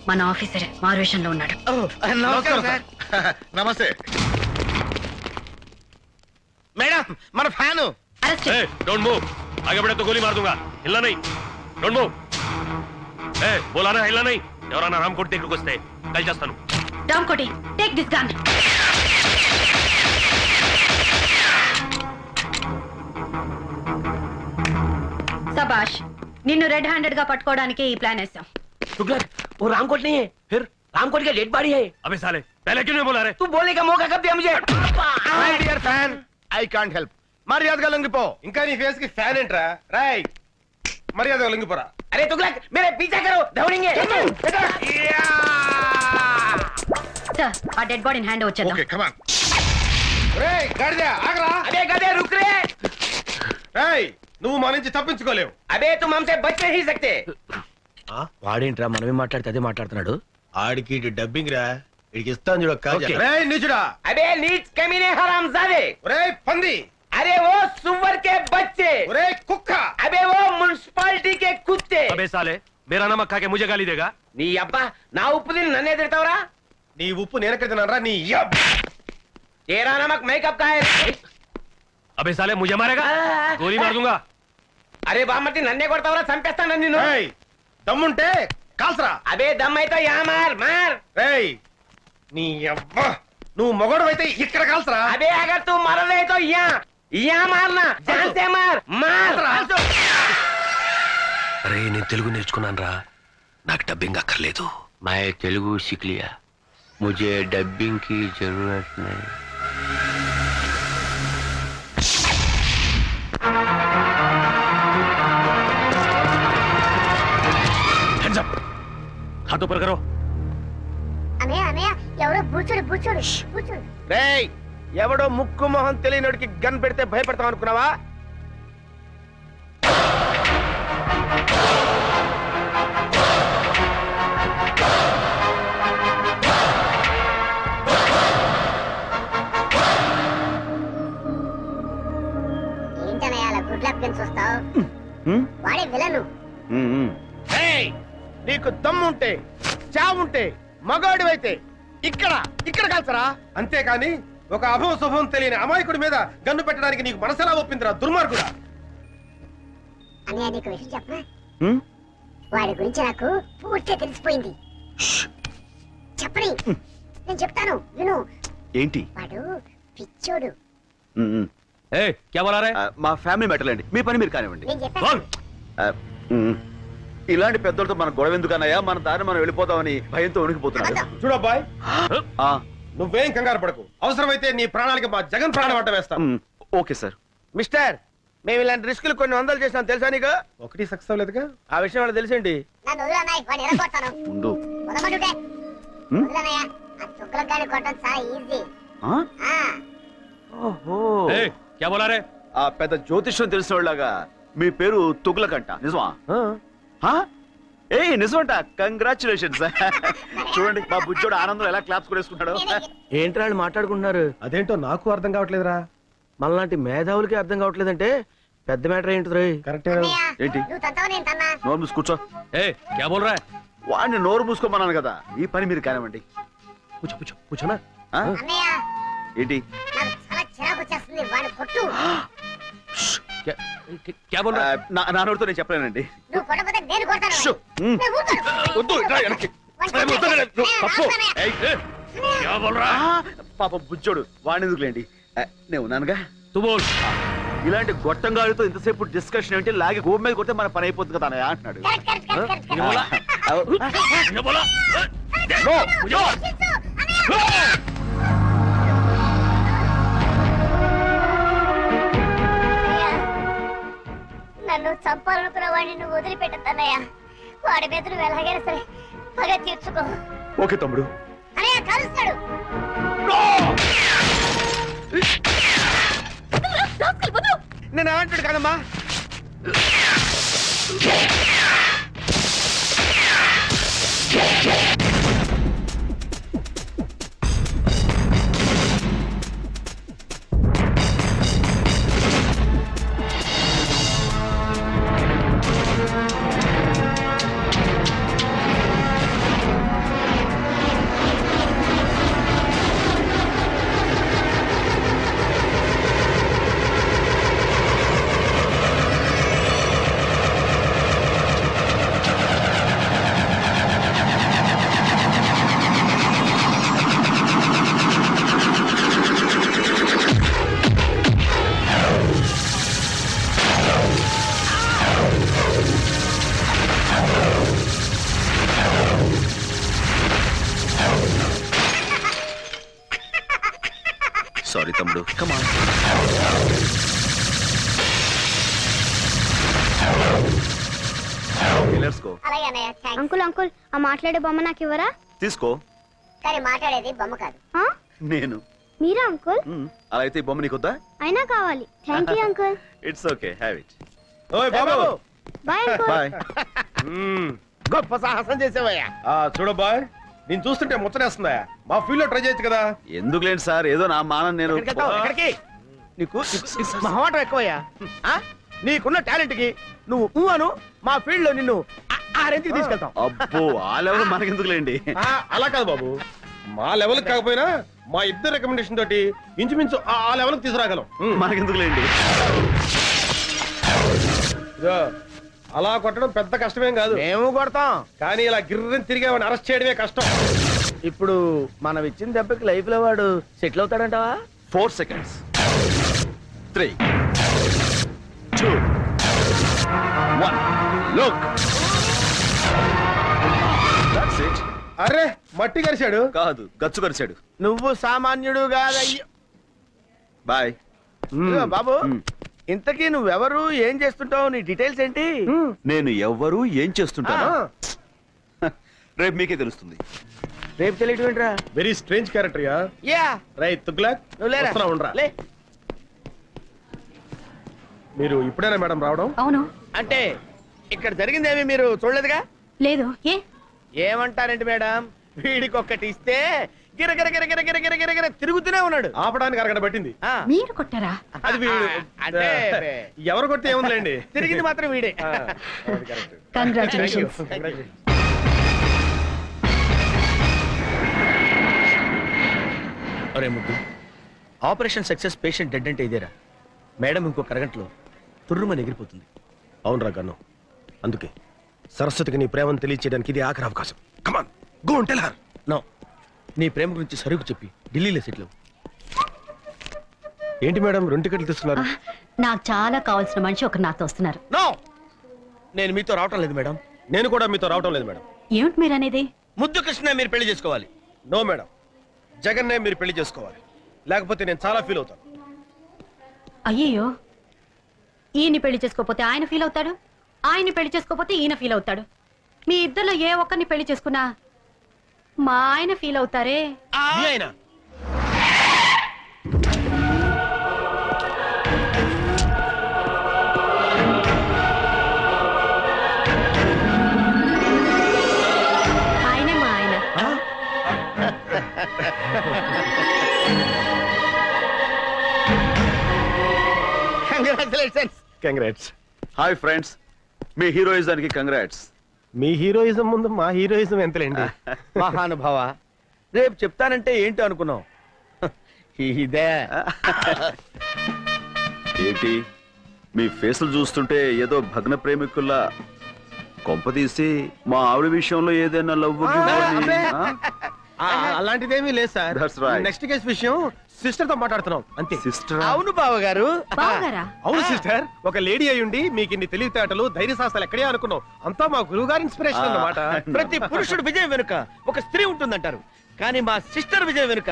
మన ఆఫీసరే మారువేషంలో ఉన్నాడు. నమస్కారం సార్. నమస్తే మేడం, మన fan. Arrest A, don't move. आगे बढ़े तो गोली मार दूंगा. हिलना नहीं. Don't move. ए, बोला ना हिलना नहीं. ఎవరన్నా రామకోటి దగ్గరికి వస్తే కాల్ చేస్తాను. Ramkoti, take this gun. సబాష్, నిన్ను రెడ్ హ్యాండెడ్ గా పట్టుకోవడానికి ఈ ప్లాన్ వేసాం. तुगलक, वो रामकोट नहीं है, फिर रामकोट का डेड बॉडी है. अबे साले पहले क्यों नहीं बोला रे? तू बोलने का मौका कब दिया मुझे? My dear fan, I can't help. మర్యాదగా లొంగిపో. ఇంకా నీ ఫేస్ కి ఫ్యాన్ ఏంట్రా? రాయ్, మర్యాదగా లొంగిపోరా. అరే तुगलक, मेरे पीछे करो, दौड़ेंगे. సార్, ఆ డెడ్ బాడీని హ్యాండ్ వచ్చేద్దాం. Okay come on. రేయ్ గాడిద ఆగరా. అబే గదే रुक रे. రేయ్, నువ్వు మా నుంచి తప్పించుకోలేవు. అబే तुम हमसे बच नहीं सकते. వాడేంట్రా మనమే మాట్లాడితే అదే మాట్లాడుతున్నాడు. ఆడికి డబ్బింగ్ రా, ఇడికి ఇస్తాను చూడ. రేయ్ నీచుడా. అబే నీచ్ కమీనే హరాంజాదే. రేయ్ పంది. అరే वो सुअर के बच्चे. రేయ్ కుక్క. అబే वो మున్సిపాలిటీ के कुत्ते. अबे साले मेरा नमक खा के मुझे गाली देगा? నీ అబ్బా, నా ఉప్పు తిని నన్నే తిడతావురా? నీ ఉప్పు నేనెక్కడ తిన్నానరా? నీ तेरा नमक मैं कब का है? अबे साले मुझे मारेगा? गोली मार दूंगा. అరే బామ్మటి నన్నే కొడతావురా? చంపేస్తాను నిన్ను. దమ్ముంటే కాల్సరా. అబే దమ్ అయితే యా మార్ మార్. రేయ్ నీ అబ్బా, నువ్వు మొగడు అయితే ఇక్కడ కాల్సరా. అబే అగర్ తూ మరలే తో యా మారనా. జాన్ సే మార్ మార్. అరే నేను తెలుగు నేర్చుకున్నాను రా, నాకు డబ్బింగ్ అక్కర్లేదు. मैं तेलुगु सीख लिया, मुझे डबिंग की जरूरत नहीं. Hands up! हाथ ऊपर करो. అన్నయ్య అన్నయ్య ఎవరో బూచుడు బూచుడు బూచుడు. రేయ్, ఎవడో ముక్కు మొహం తెలియనోడికి గన్ పెడితే భయపడతాం అనుకున్నావా? ఏంటన్నయ్య అలా గుడ్ లక్ గన్ చూస్తావు? వాడే విలను. రేయ్, నీకు దమ్ముంటే చావుంటే మగాడివైతే ఇక్కడ ఇక్కడ కాల్చరా. అంతేకాని ఒక అభవ శుభం తెలియని అమాయకుడి మీద గన్ను పెట్టడానికి నీకు మనసెలా ఒప్పిందిరా దుర్మార్గుడా? అన్నయ్య నీకు విషయం చెప్పనా? వాడి గురించి నాకు పూర్తిగా తెలిసిపోయింది. చెప్పని నేను చెప్తాను విను. ఏంటి? వాడు పిచ్చోడు. మా ఫ్యామిలీ మ్యాటర్ అండి, మీ పని మీరు కానివ్వండి. నేను చెప్పాను. ఇలాంటి పెద్దలతో మన గొడవ ఎందుకన్నాయా? మన దారి మనం వెళ్ళిపోతామని భయంతో ఉనికిపోతున్నాడు. చూడబ్బాయ్, నువ్వేం కంగారు పడకు. అవసరమైతే నీ ప్రాణాలకి మా జగన్ ప్రాణం అడ్డ వేస్తాం. Okay sir. మిస్టర్, మేము ఇలాంటి రిస్కులు కొన్ని వందలు చేసాం తెలుసా నీకు? ఒకటి సక్సెస్ అవ్వలేదుగా. ఆ విషయం వాళ్ళకి తెలిసిండి. నన్ను వదలన్నయ్య, వాడిని ఎరగొడతాను. ఉండు. వదలమంటుంటే వదలన్నయ్య. ఆ చుక్కలకాయని కొట్టడం చాలా ఈజీ. ఓహో, ఆ పెద్ద జ్యోతిష్యం తెలిసిన వాళ్ళగా మీ పేరు తుగ్లకంట, నిజమా? ఏ నిజమంట. కంగ్రాచులేషన్స్. చూడండి మా బుజ్జోడు ఆనందం ఎలా క్లాప్స్ కొనేసుకుంటాడు. ఏంట్రా వాళ్ళు మాట్లాడుకుంటున్నారు? అదేంటో నాకు అర్థం కావట్లేదురా. మనలాంటి మేధావులకి అర్థం కావట్లేదంటే పెద్ద మ్యాటర్ ఏంటి? కరెక్టే. ఏంటి? నువ్వు తంతావు నేను తన్నా. నోరు మూసి కూర్చో. వాడిని నోరు మూసుకోమన్నాను కదా, ఈ పని మీరు కానివ్వండి. కూర్చోనా? అన్నయ్య ఏంటి? నాకు చాలా చిరాకు వచ్చేస్తుంది. వాడిని కొట్టు. నా నోరుతో నేను చెప్పలేనండి. నువ్వు కొట్టకపోతే నేను కొడతాను. షో. నేను ఊరుకోను. వద్దు, రా వెనక్కి. పాప బుజ్జోడు, వాడిని ఎందుకులేండి, నేను ఉన్నానుగా. ఇలాంటి గొట్టంగాడితో ఇంతసేపు డిస్కషన్ ఏంటి? లాగి గోపు మీద కొడితే మన పని అయిపోతుంది కదా అన్నయ్య అంటున్నాడు. నన్ను చంపాలనుకున్న వాడిని నువ్వు వదిలిపెట్టద్దన్నయ్య. వాడి మీద నువ్వు ఎలాగైనా సరే పగ తీర్చుకో. ఓకే తమ్ముడు. అన్నయ్య కలుస్తాడు. నేను ఏమంటాడు కదమ్మా. సారీ తమ్ముడు. కమాన్. అలాగే అన్నయ్య. అంకుల్ అంకుల్ ఆ మాట్లాడే బొమ్మ నాకు ఇవ్వరా? తీసుకో. కానీ మాట్లాడేది బొమ్మ కాదు. నేను. మీరా అంకుల్? అలా అయితే ఈ బొమ్మ నీకొద్దా? అయినా కావాలి. Thank you uncle. It's okay, have it. ఓయ్ బాబు. Bye uncle. బాయ్. గొప్ప సాహసం చేసేవయ్యా. చూడబ్బాయ్, నేను చూస్తుంటే ముచ్చటేస్తుందా? మా ఫీల్డ్ లో ట్రై చేయొచ్చు కదా. ఎందుకు లేండి సార్, ఏదో నా మానం నేను. ఎక్కడికి? నీకు మహమాటం ఎక్కువయ్యా. నీకున్న టాలెంట్ కి నువ్వు అను, మా ఫీల్డ్ లో నిన్ను ఆ రేంజ్కి తీసుకెళ్తాం. అబ్బో, ఆ లెవెల్ మనకెందుకు లేండి. అలా కాదు బాబు, మా లెవెల్ కాకపోయినా మా ఇద్దరు రికమెండేషన్ తోటి ఇంచుమించు ఆ లెవెల్ తీసుకురాగలం. మనకెందుకు లేండి. అలా కొట్టడం పెద్ద కష్టమేం కాదు. మేము కొడతాం, కానీ ఇలా గిర్రని తిరిగి వాడిని అరెస్ట్ చేయడమే కష్టం. ఇప్పుడు మనం ఇచ్చిన దెబ్బకి లైఫ్ లో వాడు సెటిల్ అవుతాడంటావా? 4 seconds. 3, 2, 1. Look That's it. అరే మట్టి కరిశాడు. కాదు గచ్చు కరిచాడు. నువ్వు సామాన్యుడు కాదయ్యో. బాయ్. ఇదిగో బాబు, ఇంతకీ నువ్వెవరు, ఏం చేస్తుంటావు, నీ డీటెయిల్స్ ఏంటి? నేను ఎవ్వరు ఏం చేస్తుంటాను రేపు మీకే తెలుస్తుంది. రేపు తెలియటం ఏంట్రా? Very strange character ya. Ya, రై తుగ్లక్, నువ్వు లేరా? వస్తున్నా, ఉండరా. లే. మీరు ఇప్పుడేనా మేడం రావడం? అవును. అంటే ఇక్కడ జరిగిందేమి మీరు చూడలేదుగా? లేదు. ఏ? ఏమంటారేంటి మేడం, వీడికి ఒక్కటి ఇస్తే గిరగిర గిరగిర గిరగిర గిరగిర తిరుగుతూనే ఉన్నాడు. ఆపడానికి అరగడ పట్టింది. ఆ, మీరు కొట్టారా? అది వీడు. అంటే ఎవరు కొడితే ఏముందిలేండి. తిరిగింది మాత్రం వీడే. కంగ్రాచులేషన్స్. అరే ముద్దు, ఆపరేషన్ సక్సెస్, పేషెంట్ డెడ్ అంటే ఇదేరా? మేడం ఇంకొక అరగంటలో తుర్రుమని ఎగిరిపోతుంది. అవునరా గన్ను, అందుకే సరస్వతికి నీ ప్రేమను తెలియచేయడానికి ఇది ఆఖరి అవకాశం. Come on, go and tell her. No, నీ ప్రేమ గురించి సరుకు చెప్పి ఢిల్లీలో సెటిల్. ఏంటి మేడం 2 టికెట్లు తీసుకున్నారు? నాకు చాలా కావాల్సిన మనిషి ఒకరు నాతో వస్తున్నారు. నో, నేను మీతో రావటం లేదు మేడం. నేను కూడా మీతో రావటం లేదు మేడం. ఏమిటి మీరు అనేది? ముద్దు కృష్ణ మీరు పెళ్లి చేసుకోవాలి. నో మేడం, జగన్నే మీరు పెళ్లి చేసుకోవాలి. లేకపోతే నేను చాలా ఫీల్ అవుతాను. అయ్యయ్యో, ఈయన్ని పెళ్లి చేసుకోకపోతే ఆయన ఫీల్ అవుతాడు, ఆయన్ని పెళ్లి చేసుకోకపోతే ఈయన ఫీల్ అవుతాడు. మీ ఇద్దరిలో ఏ ఒక్కరిని పెళ్లి చేసుకున్నా మా ఆయన ఫీల్ అవుతారే. మీ ఆయన? ఆయనే మా ఆయన. కంగ్రాచులేషన్స్. కంగ్రాట్స్. హాయ్ ఫ్రెండ్స్, మీ హీరోయిజానికి కంగ్రాట్స్. మీ హీరోయిజం ముందు మా హీరోయిజం ఎంతలేండి. మహానుభావ, రేపు చెప్తానంటే ఏంటో అనుకున్నావు. ఇదే ఏంటి మీ ఫేసులు చూస్తుంటే ఏదో భగ్న ప్రేమికుల్లా, కొంపదీసి మా ఆవిడ విషయంలో ఏదైనా లవ్ అలాంటిదేమీ లేదు sir. That's right. Next case విషయం సిస్టర్ తో మాట్లాడుతున్నాం అంతే. సిస్టర్? అవును బావగారు. బావగారా? అవును సిస్టర్, ఒక లేడీ అయ్యుండి మీకు ఇన్ని తెలివితేటలు ధైర్య సాహసాలు ఎక్కడే అనుకున్నాం. అంతా మా గురువు గారి ఇన్స్పిరేషన్ అన్నమాట. ప్రతి పురుషుడు విజయం వెనుక ఒక స్త్రీ ఉంటుందంటారు, కానీ మా సిస్టర్ విజయం వెనుక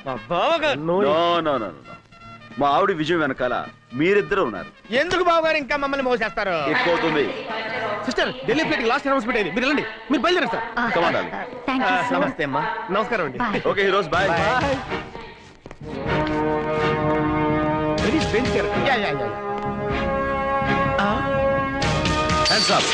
మా బావగారు. నో నో నో నో, మా ఆవిడ విజయం వెనకాల మీరిద్దరు ఉన్నారు. ఎందుకు బావగారు ఇంకా మమ్మల్ని మోసేస్తారు? ఎక్కువవుతుంది. Sister, Delhi flight last announcement అయింది, మీరు వెళ్ళండి. మీరు బయలుదేరండి sir. Come on, darling. Thank you so much. నమస్తే అమ్మా. నమస్కారం అండి. Bye. Okay heroes, bye. Very strange character. Ya, ya, ya. Hands up.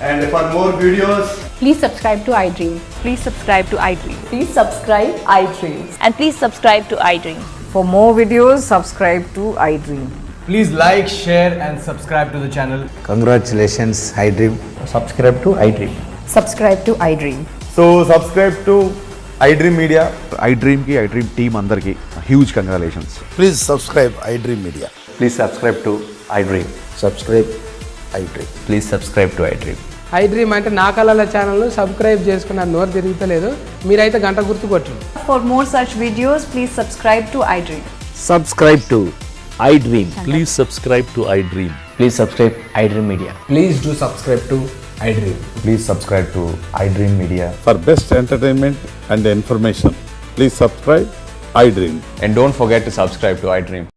And for more videos, Please subscribe to iDream. Please subscribe to iDream. Please subscribe iDream. And please subscribe to iDream. For more videos, subscribe to iDream. please like, share, and subscribe to the channel. Congratulations, iDream. Subscribe to iDream. Subscribe to iDream. So subscribe to iDream Media. iDream ki iDream team andarki huge congratulations. Please subscribe iDream Media. Please subscribe to iDream. Subscribe iDream. Please subscribe to iDream. iDream అంటే నా కళల channel subscribe చేసుకున్న నోరు తిరుగుతలేదు, మీరైతే గంట గుర్తు కొట్టండి. For more such videos, please subscribe to iDream. Subscribe to iDream. Please subscribe to iDream. Please subscribe iDream Media. Please do subscribe to iDream. Please subscribe to iDream Media. For best entertainment and information, please subscribe iDream. And don't forget to subscribe to iDream.